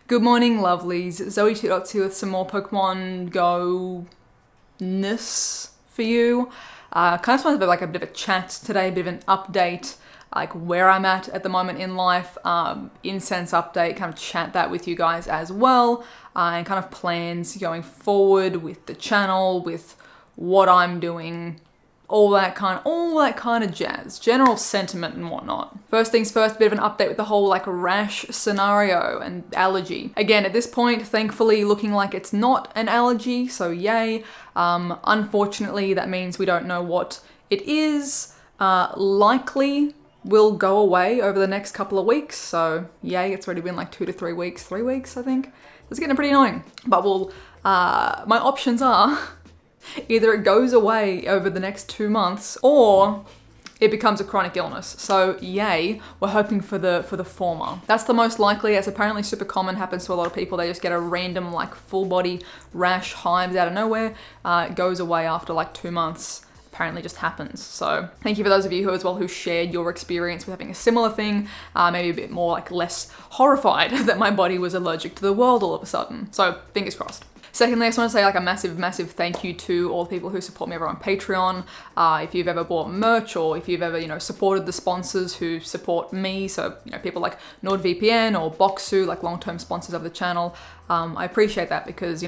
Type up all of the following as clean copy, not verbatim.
Good morning, lovelies. ZoëTwoDots here with some more Pokemon Go-ness for you. Kind of just wanted to have a bit of a chat today, a bit of an update, like where I'm at the moment in life, Incense update, kind of chat that with you guys as well, and kind of plans going forward with the channel, with what I'm doing, all that kind of jazz, general sentiment and whatnot. First things first, a bit of an update with the whole rash scenario and allergy. Again, at this point, thankfully looking like it's not an allergy, so yay. Unfortunately, that means we don't know what it is. Likely will go away over the next couple of weeks, so yay, it's already been 2 to 3 weeks, 3 weeks I think. It's getting pretty annoying, but my options are either it goes away over the next 2 months or it becomes a chronic illness. So yay, we're hoping for the former. That's the most likely, as apparently super common, happens to a lot of people. They just get a random full body rash, hives out of nowhere. It goes away after 2 months. Apparently just happens. So thank you for those of you who shared your experience with having a similar thing, maybe a bit more less horrified that my body was allergic to the world all of a sudden. So fingers crossed. Secondly, I just want to say a massive thank you to all the people who support me over on Patreon. If you've ever bought merch or if you've ever, supported the sponsors who support me, so, people like NordVPN or Boxu, long-term sponsors of the channel, I appreciate that because,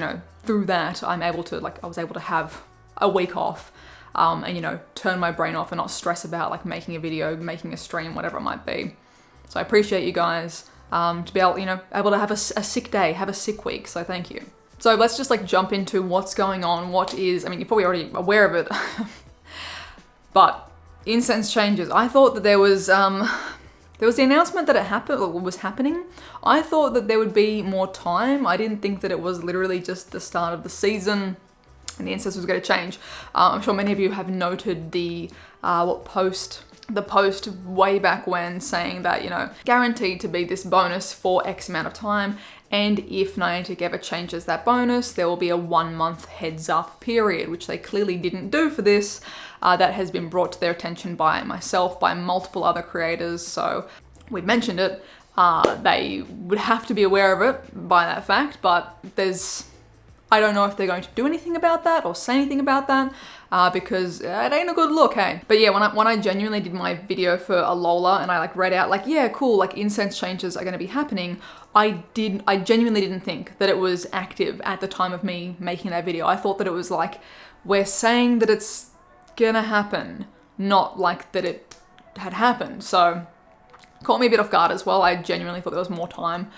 through that, I was able to have a week off and, turn my brain off and not stress about making a video, making a stream, whatever it might be. So I appreciate you guys to be able, able to have a sick day, have a sick week, so thank you. So let's just jump into what's going on, you're probably already aware of it, but Incense changes. I thought that there was the announcement that it was happening. I thought that there would be more time. I didn't think that it was literally just the start of the season and the Incense was going to change. I'm sure many of you have noted the post way back when saying that, guaranteed to be this bonus for X amount of time. And if Niantic ever changes that bonus, there will be a 1 month heads up period, which they clearly didn't do for this. That has been brought to their attention by myself, by multiple other creators. So we mentioned it. They would have to be aware of it by that fact, but I don't know if they're going to do anything about that or say anything about that because it ain't a good look, hey? But yeah, when I genuinely did my video for Alola and I read out yeah, cool, Incense changes are going to be happening, I genuinely didn't think that it was active at the time of me making that video. I thought that it was we're saying that it's gonna happen, not that it had happened. So caught me a bit off guard as well. I genuinely thought there was more time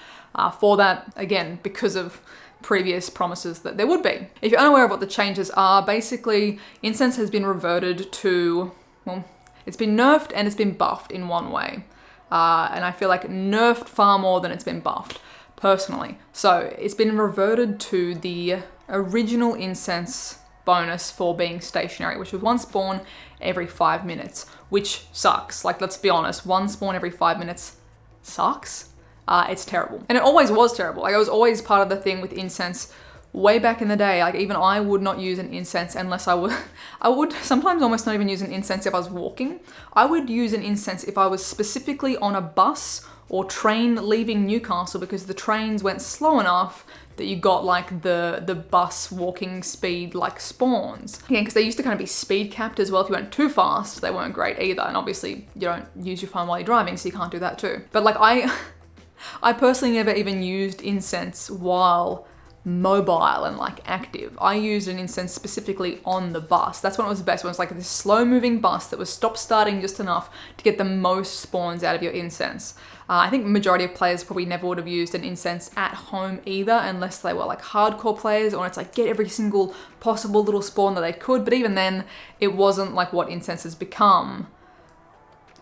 for that, again, because of previous promises that there would be. If you're unaware of what the changes are, basically Incense has been reverted to, well, it's been nerfed and it's been buffed in one way. And I feel nerfed far more than it's been buffed, personally. So it's been reverted to the original Incense bonus for being stationary, which was 1 spawn every 5 minutes, which sucks. Let's be honest, 1 spawn every 5 minutes sucks. It's terrible. And it always was terrible. It was always part of the thing with Incense way back in the day. Even I would not use an Incense unless I would sometimes almost not even use an Incense if I was walking. I would use an Incense if I was specifically on a bus or train leaving Newcastle because the trains went slow enough that you got the bus walking speed spawns. Again, because they used to kind of be speed capped as well. If you went too fast, they weren't great either. And obviously you don't use your phone while you're driving, so you can't do that too. But I personally never even used Incense while mobile and active. I used an Incense specifically on the bus. That's when it was the best. When it was this slow moving bus that was stop starting just enough to get the most spawns out of your Incense. I think majority of players probably never would have used an Incense at home either, unless they were hardcore players, or it's get every single possible little spawn that they could. But even then, it wasn't what Incense has become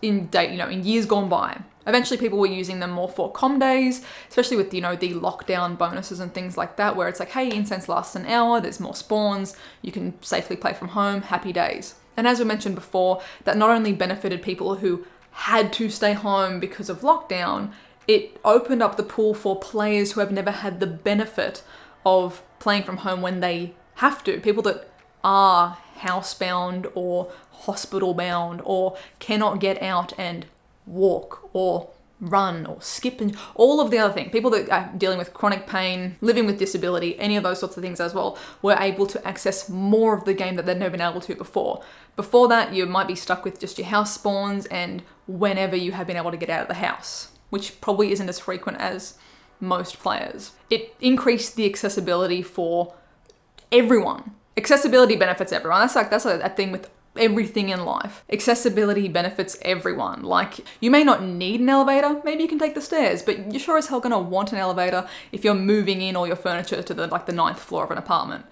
in years gone by. Eventually people were using them more for comm days, especially with, the lockdown bonuses and things like that, where it's hey, Incense lasts an hour, there's more spawns, you can safely play from home, happy days. And as we mentioned before, that not only benefited people who had to stay home because of lockdown, it opened up the pool for players who have never had the benefit of playing from home when they have to. People that are housebound or hospital bound or cannot get out and walk or run or skip, and all of the other things. People that are dealing with chronic pain, living with disability, any of those sorts of things as well, were able to access more of the game that they'd never been able to before. Before that, you might be stuck with just your house spawns and whenever you have been able to get out of the house, which probably isn't as frequent as most players. It increased the accessibility for everyone. Accessibility benefits everyone. That's a thing with everything in life. Accessibility benefits everyone. Like, you may not need an elevator, maybe you can take the stairs, but you're sure as hell gonna want an elevator if you're moving in all your furniture to the 9th floor of an apartment.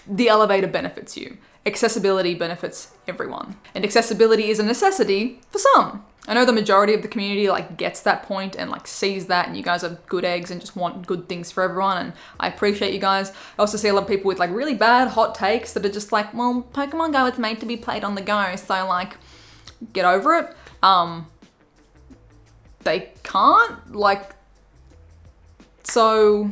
The elevator benefits you. Accessibility benefits everyone. And accessibility is a necessity for some. I know the majority of the community gets that point and sees that, and you guys are good eggs and just want good things for everyone, and I appreciate you guys. I also see a lot of people with really bad hot takes that are just well, Pokemon Go is made to be played on the go, so get over it. They can't, so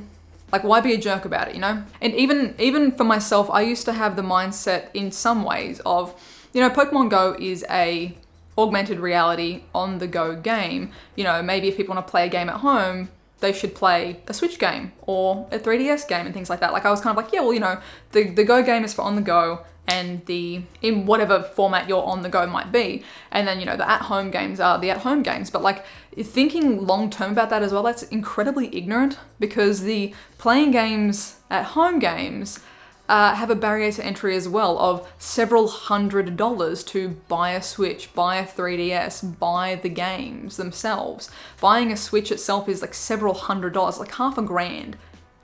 why be a jerk about it, you know? And even for myself, I used to have the mindset in some ways of, Pokemon Go is a augmented reality on the go game. Maybe if people want to play a game at home, they should play a Switch game or a 3DS game and things like that. I was kind of yeah, well, the Go game is for on the go, and in whatever format your on the go might be. And then, the at-home games are the at-home games. But thinking long-term about that as well, that's incredibly ignorant, because the playing games at home games have a barrier to entry as well of several $100s to buy a Switch, buy a 3DS, buy the games themselves. Buying a Switch itself is several $100s, $500,000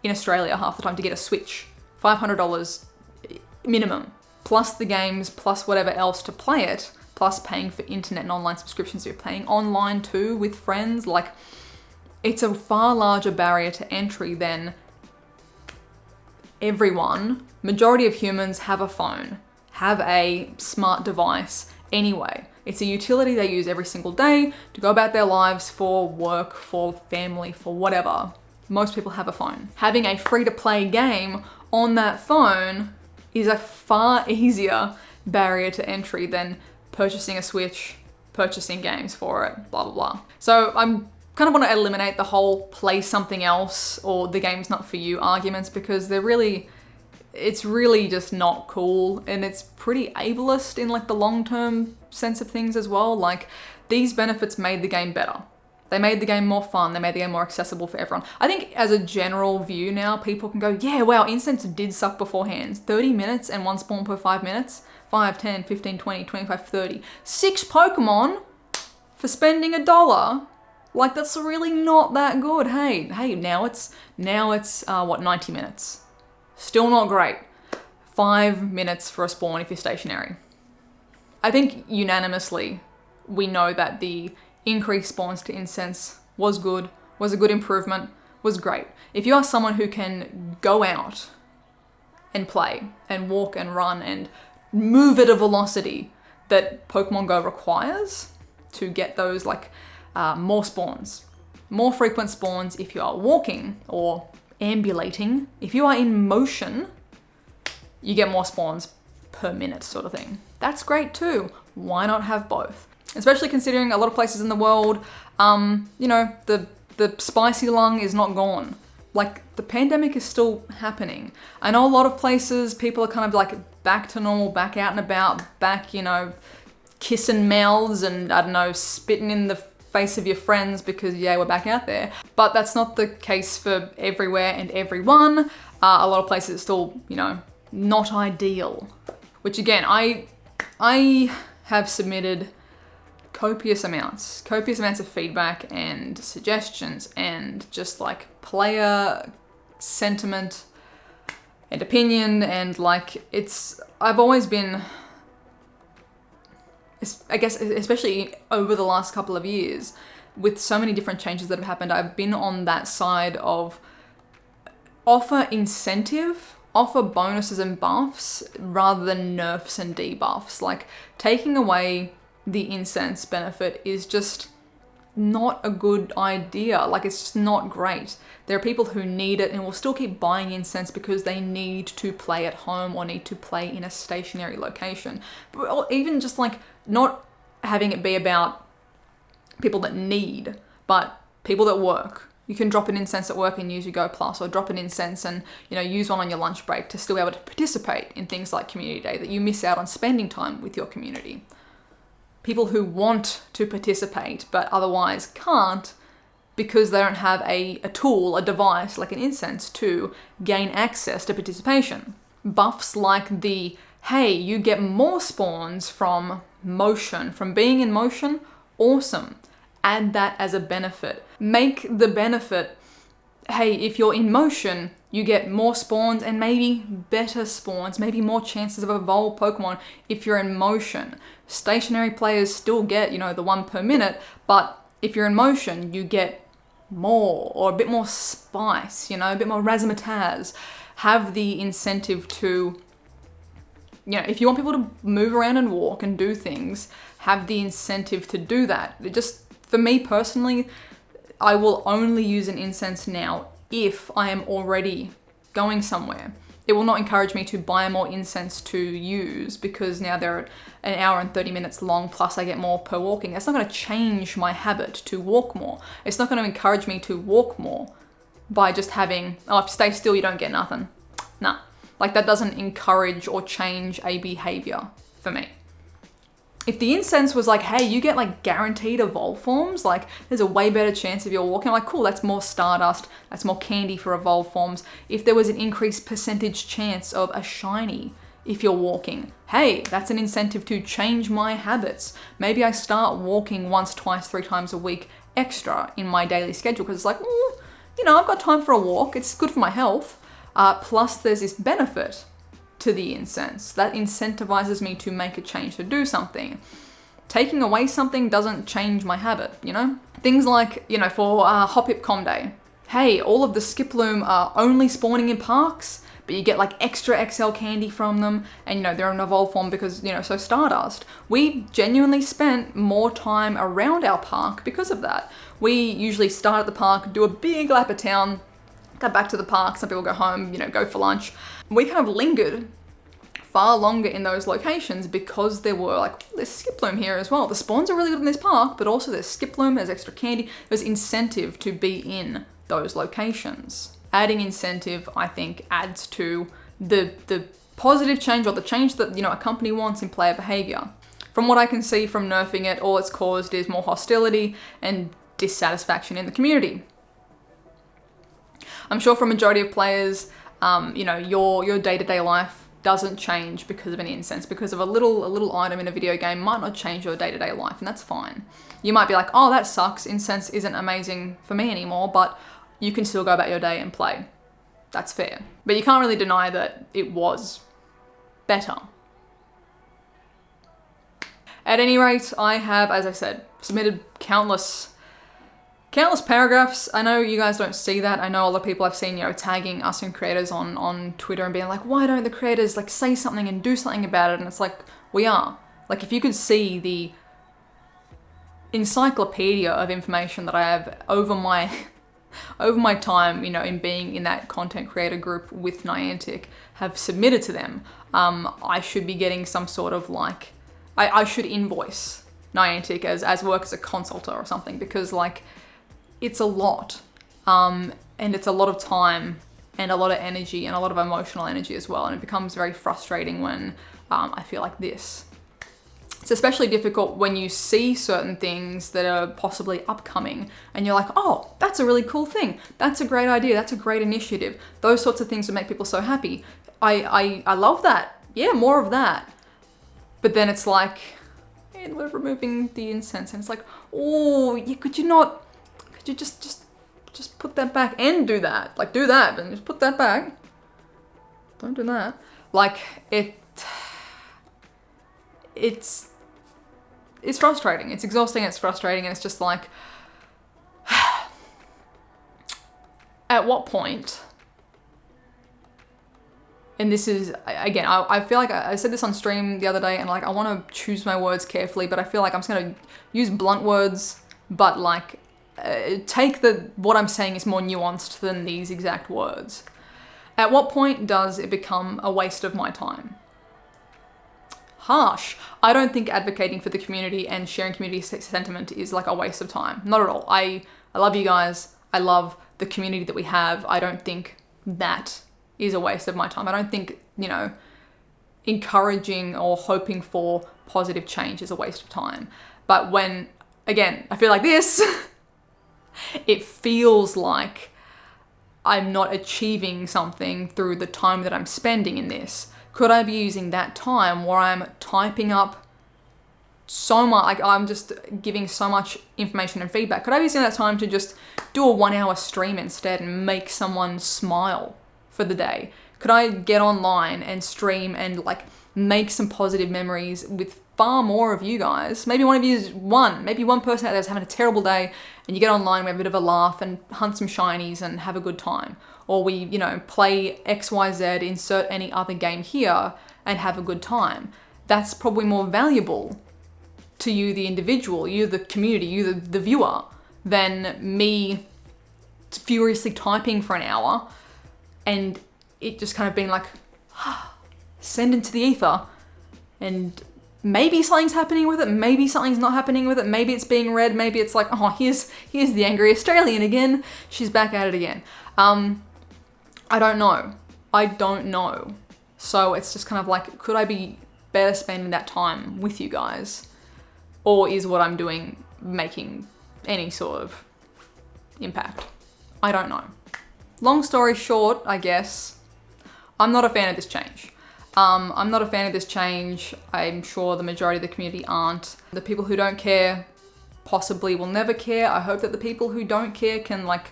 in Australia half the time to get a Switch. $500 minimum. Plus the games, plus whatever else to play it, plus paying for internet and online subscriptions. You're playing online too with friends. It's a far larger barrier to entry than everyone. Majority of humans have a phone, have a smart device anyway. It's a utility they use every single day to go about their lives, for work, for family, for whatever. Most people have a phone. Having a free-to-play game on that phone is a far easier barrier to entry than purchasing a Switch, purchasing games for it, blah, blah, blah. So I'm kind of want to eliminate the whole play something else or the game's not for you arguments, because it's really just not cool, and it's pretty ableist in the long-term sense of things as well. These benefits made the game better. They made the game more fun. They made the game more accessible for everyone. I think as a general view now, people can go, yeah, wow, Incense did suck beforehand. 30 minutes and one spawn per 5 minutes. 5, 10, 15, 20, 25, 30. 6 Pokemon for spending $1. That's really not that good. Hey, now it's 90 minutes. Still not great. 5 minutes for a spawn if you're stationary. I think unanimously we know that the increased spawns to Incense was good, was a good improvement, was great. If you are someone who can go out and play and walk and run and move at a velocity that Pokemon Go requires to get those more spawns, more frequent spawns if you are walking or ambulating. If you are in motion, you get more spawns per minute sort of thing. That's great too. Why not have both? Especially considering a lot of places in the world, the spicy lung is not gone. The pandemic is still happening. I know a lot of places, people are kind of back to normal, back out and about, back, kissing mouths and, I don't know, spitting in the face of your friends because, yeah, we're back out there. But that's not the case for everywhere and everyone. A lot of places it's still, not ideal. Which again, I have submitted copious amounts of feedback and suggestions and just player sentiment and opinion, and I've always been, I guess, especially over the last couple of years, with so many different changes that have happened, I've been on that side of offer incentive, offer bonuses and buffs rather than nerfs and debuffs. Taking away the Incense benefit is just not a good idea. It's just not great. There are people who need it and will still keep buying Incense because they need to play at home or need to play in a stationary location. Or even just not having it be about people that need, but people that work, you can drop an incense at work and use your Go Plus, or drop an incense and, you know, use one on your lunch break to still be able to participate in things like Community Day that you miss out on spending time with your community. People who want to participate but otherwise can't because they don't have a tool, a device like an incense to gain access to participation. Buffs like the, hey, you get more spawns from motion, from being in motion, awesome. Add that as a benefit. Make the benefit, hey, if you're in motion, you get more spawns and maybe better spawns, maybe more chances of evolve Pokemon if you're in motion. Stationary players still get, you know, the 1 per minute, but if you're in motion, you get more, or a bit more spice, you know, a bit more razzmatazz. Have the incentive to, you know, if you want people to move around and walk and do things, have the incentive to do that. It just, for me personally, I will only use an incense now if I am already going somewhere. It will not encourage me to buy more incense to use because now they're an hour and 30 minutes long, plus I get more per walking. That's not going to change my habit to walk more. It's not going to encourage me to walk more by just having, oh, if you stay still, you don't get nothing. Nah, like that doesn't encourage or change a behavior for me. If the incense was like, hey, you get like guaranteed evolve forms, like there's a way better chance of your walking, I'm like, cool, that's more Stardust, that's more candy for evolve forms. If there was an increased percentage chance of a shiny if you're walking, hey, that's an incentive to change my habits. Maybe I start walking once, twice, 3 times a week extra in my daily schedule because it's like, you know, I've got time for a walk, it's good for my health. Plus there's this benefit to the incense that incentivizes me to make a change, to do something. Taking away something doesn't change my habit, you know? Things like, you know, for Hop Hip Com Day, hey, all of the Skiploom are only spawning in parks, but you get like extra XL candy from them, and you know, they're an evolve form because, you know, so Stardust. We genuinely spent more time around our park because of that. We usually start at the park, do a big lap of town, go back to the park, some people go home, you know, go for lunch. We kind of lingered far longer in those locations because there were like, there's Skiploom here as well. The spawns are really good in this park, but also there's Skiploom, there's extra candy, there's incentive to be in those locations. Adding incentive, I think, adds to the positive change, or the change that, you know, a company wants in player behavior. From what I can see from nerfing it, all it's caused is more hostility and dissatisfaction in the community. I'm sure for a majority of players, you know, your day-to-day life doesn't change because of an incense, because of a little item in a video game might not change your day-to-day life, and that's fine. You might be like, oh, that sucks, incense isn't amazing for me anymore, but you can still go about your day and play. That's fair. But you can't really deny that it was better. At any rate, I have, as I said, submitted countless paragraphs. I know you guys don't see that. I know a lot of people I've seen, you know, tagging us and creators on Twitter and being like, why don't the creators like say something and do something about it? And it's like, we are. Like, if you could see the encyclopedia of information that I have over my time, you know, in being in that content creator group with Niantic, have submitted to them, I should be getting some sort of like, I should invoice Niantic as work as a consultant or something, because like, it's a lot, and it's a lot of time and a lot of energy and a lot of emotional energy as well, and it becomes very frustrating when I feel like this. It's especially difficult when you see certain things that are possibly upcoming and you're like, oh, that's a really cool thing. That's a great idea. That's a great initiative. Those sorts of things would make people so happy. I love that. Yeah, more of that. But then it's like, and we're removing the incense, and it's like, oh, could you just put that back and do that? Like, do that, and just put that back. Don't do that. Like, it's frustrating. It's exhausting, it's frustrating, and it's just like, at what point, and this is, again, I feel like I said this on stream the other day, and like, I want to choose my words carefully, but I feel like I'm just going to use blunt words, but like, take what I'm saying is more nuanced than these exact words. At what point does it become a waste of my time? harsh. I don't think advocating for the community and sharing community sentiment is like a waste of time. Not at all. I love you guys. I love the community that we have. I don't think that is a waste of my time. I don't think, you know, encouraging or hoping for positive change is a waste of time. But when, again, I feel like this, it feels like I'm not achieving something through the time that I'm spending in this. Could I be using that time where I'm typing up so much, like I'm just giving so much information and feedback? Could I be using that time to just do a 1 hour stream instead and make someone smile for the day? Could I get online and stream and like make some positive memories with far more of you guys? Maybe one of you is maybe one person out there is having a terrible day and you get online, we have a bit of a laugh and hunt some shinies and have a good time. Or we, you know, play XYZ, insert any other game here and have a good time. That's probably more valuable to you, the individual, you, the community, you, the viewer, than me furiously typing for an hour and it just kind of being like, send into the ether, and maybe something's happening with it, maybe something's not happening with it, maybe it's being read, maybe it's like, oh, here's the angry Australian again, she's back at it again. I don't know. So it's just kind of like, could I be better spending that time with you guys? Or is what I'm doing making any sort of impact? I don't know. Long story short, I guess, I'm not a fan of this change. I'm not a fan of this change. I'm sure the majority of the community aren't. The people who don't care possibly will never care. I hope that the people who don't care can like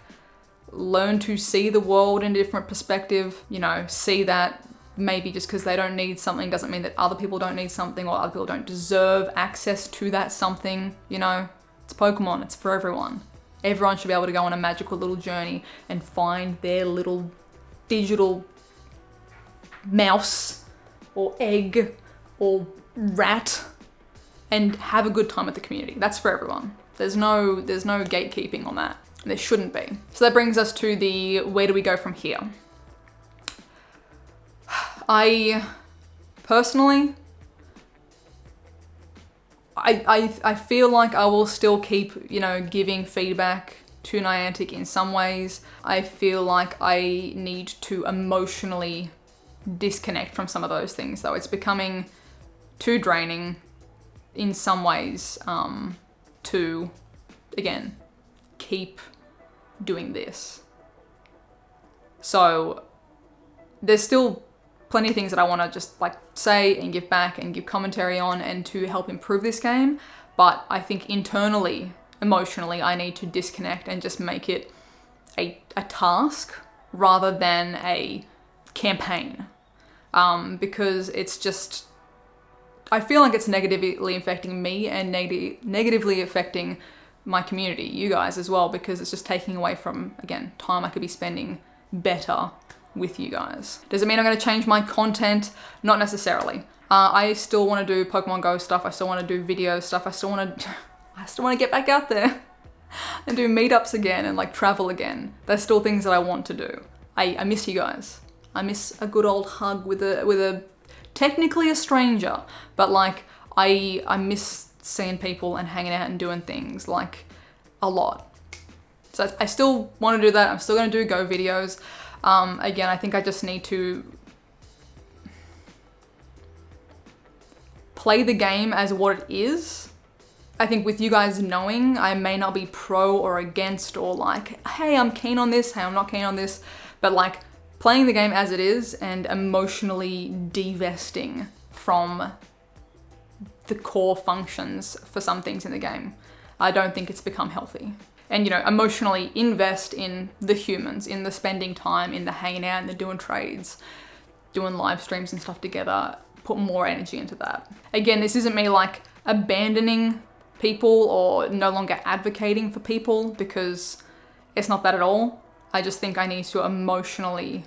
learn to see the world in a different perspective, you know, see that maybe just because they don't need something doesn't mean that other people don't need something or other people don't deserve access to that something, you know. It's Pokemon, it's for everyone. Everyone should be able to go on a magical little journey and find their little digital mouse or egg or rat and have a good time with the community. That's for everyone. There's no gatekeeping on that. There shouldn't be. So that brings us to the where do we go from here? I personally, I feel like I will still keep, you know, giving feedback to Niantic in some ways. I feel like I need to emotionally disconnect from some of those things though. It's becoming too draining in some ways to, again, keep doing this. So there's still plenty of things that I want to just like say and give back and give commentary on and to help improve this game. But I think internally, emotionally, I need to disconnect and just make it a task rather than a campaign. Because it's just, I feel like it's negatively affecting me and negatively affecting my community, you guys as well, because it's just taking away from, again, time I could be spending better with you guys. Does it mean I'm going to change my content? Not necessarily. I still want to do Pokemon GO stuff. I still want to do video stuff. I still want to get back out there and do meetups again and like travel again. There's still things that I want to do. I miss you guys. I miss a good old hug with a technically a stranger, but like I miss seeing people and hanging out and doing things like a lot. So I still want to do that. I'm still going to do Go videos. Again, I think I just need to play the game as what it is. I think with you guys knowing, I may not be pro or against or like, hey, I'm keen on this, hey, I'm not keen on this, but like playing the game as it is and emotionally divesting from the core functions for some things in the game. I don't think it's become healthy. And, you know, emotionally invest in the humans, in the spending time, in the hanging out, in the doing trades, doing live streams and stuff together. Put more energy into that. Again, this isn't me like abandoning people or no longer advocating for people, because it's not that at all. I just think I need to emotionally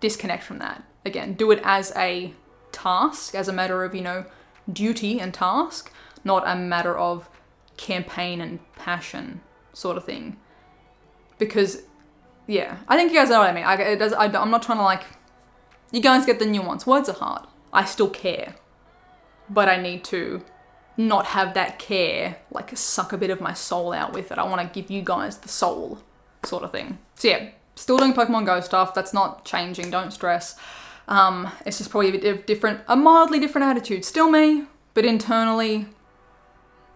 disconnect from that. Again, do it as a task, as a matter of, you know, duty and task, not a matter of campaign and passion sort of thing. Because, yeah, I think you guys know what I mean. I'm not trying to like, you guys get the nuance. Words are hard. I still care. but I need to not have that care like suck a bit of my soul out with it. I want to give you guys the soul sort of thing. So yeah, still doing Pokemon Go stuff. That's not changing, don't stress. It's just probably a bit different, a mildly different attitude. Still me, but internally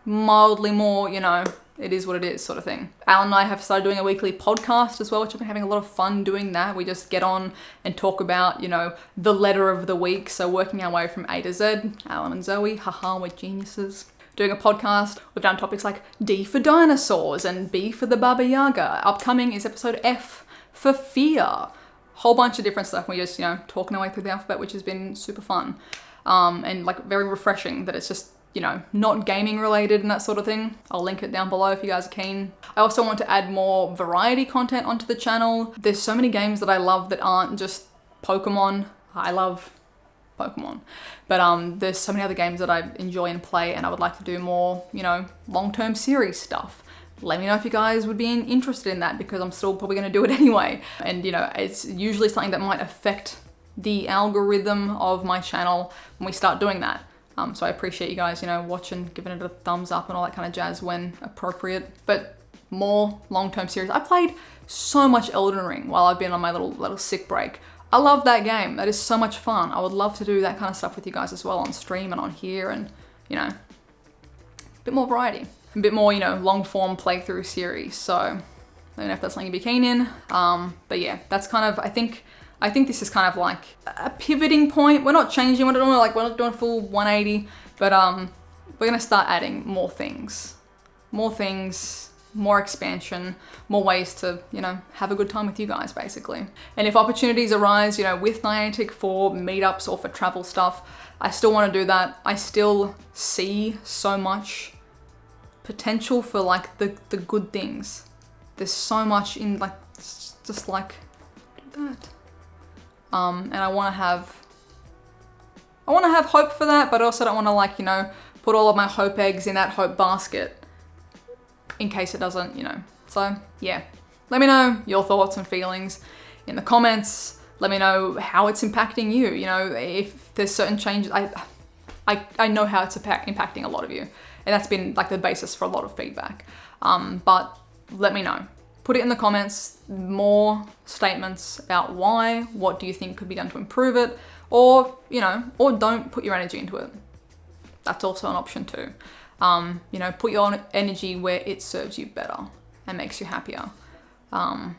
mildly more, you know, it is what it is sort of thing. Alan and I have started doing a weekly podcast as well, which I've been having a lot of fun doing that. We just get on and talk about, you know, the letter of the week. So working our way from A to Z. Alan and Zoe, haha, we're geniuses. Doing a podcast, we've done topics like D for dinosaurs and B for the Baba Yaga. Upcoming is episode F for fear. Whole bunch of different stuff. We're just, you know, talking our way through the alphabet, which has been super fun. And like very refreshing that it's just, you know, not gaming related and that sort of thing. I'll link it down below if you guys are keen. I also want to add more variety content onto the channel. There's so many games that I love that aren't just Pokemon. I love Pokemon, but there's so many other games that I enjoy and play, and I would like to do more, you know, long-term series stuff. Let me know if you guys would be interested in that, because I'm still probably going to do it anyway. And you know, it's usually something that might affect the algorithm of my channel when we start doing that. So I appreciate you guys, you know, watching, giving it a thumbs up and all that kind of jazz when appropriate. But more long-term series. I played so much Elden Ring while I've been on my little sick break. I love that game. That is so much fun. I would love to do that kind of stuff with you guys as well on stream and on here, and you know, a bit more variety, a bit more, you know, long-form playthrough series. So I don't know if that's something you'd be keen in. But yeah, that's kind of, I think this is kind of like a pivoting point. We're not changing, we're not doing a full 180, but we're gonna start adding more things, more expansion, more ways to, you know, have a good time with you guys basically. And if opportunities arise, you know, with Niantic for meetups or for travel stuff, I still want to do that. I still see so much potential for like the good things. There's so much in like, just like do that. And I want to have hope for that, but I also don't want to, like, you know, put all of my hope eggs in that hope basket in case it doesn't, you know. So yeah, let me know your thoughts and feelings in the comments. Let me know how it's impacting you. You know, if there's certain changes, I know how it's impacting a lot of you, and that's been like the basis for a lot of feedback. But let me know. Put it in the comments, more statements about why, what do you think could be done to improve it, or, you know, or don't put your energy into it. That's also an option too. You know, put your energy where it serves you better and makes you happier. Yeah,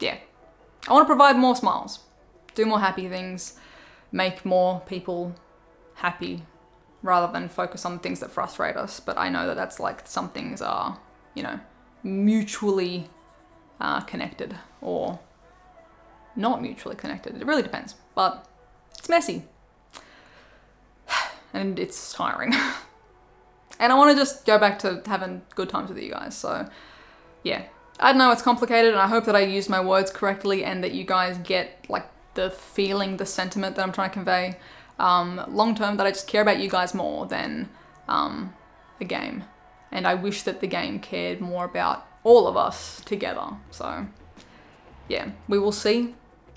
I want to provide more smiles, do more happy things, make more people happy rather than focus on things that frustrate us. But I know that that's like, some things are, you know, mutually connected or not mutually connected. It really depends, but it's messy and it's tiring. And I want to just go back to having good times with you guys. So yeah, I know it's complicated, and I hope that I use my words correctly and that you guys get like the feeling, the sentiment that I'm trying to convey. Long term, that I just care about you guys more than the game. And I wish that the game cared more about all of us together. So yeah, we will see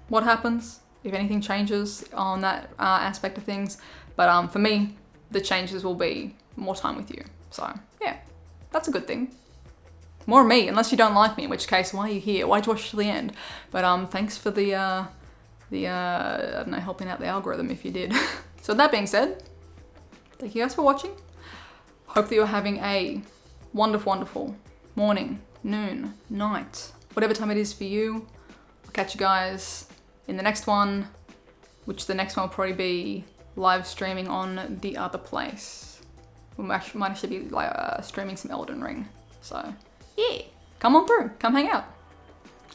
what happens, if anything changes on that aspect of things. But for me, the changes will be more time with you. So yeah, that's a good thing. More of me, unless you don't like me, in which case, why are you here? Why'd you watch to the end? But thanks for the I don't know, helping out the algorithm if you did. So that being said, thank you guys for watching. Hope that you're having a wonderful, wonderful morning, noon, night, whatever time it is for you. I'll catch you guys in the next one, which the next one will probably be live streaming on the other place. We might actually be like streaming some Elden Ring. So yeah, come on through, come hang out.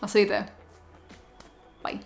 I'll see you there. Bye.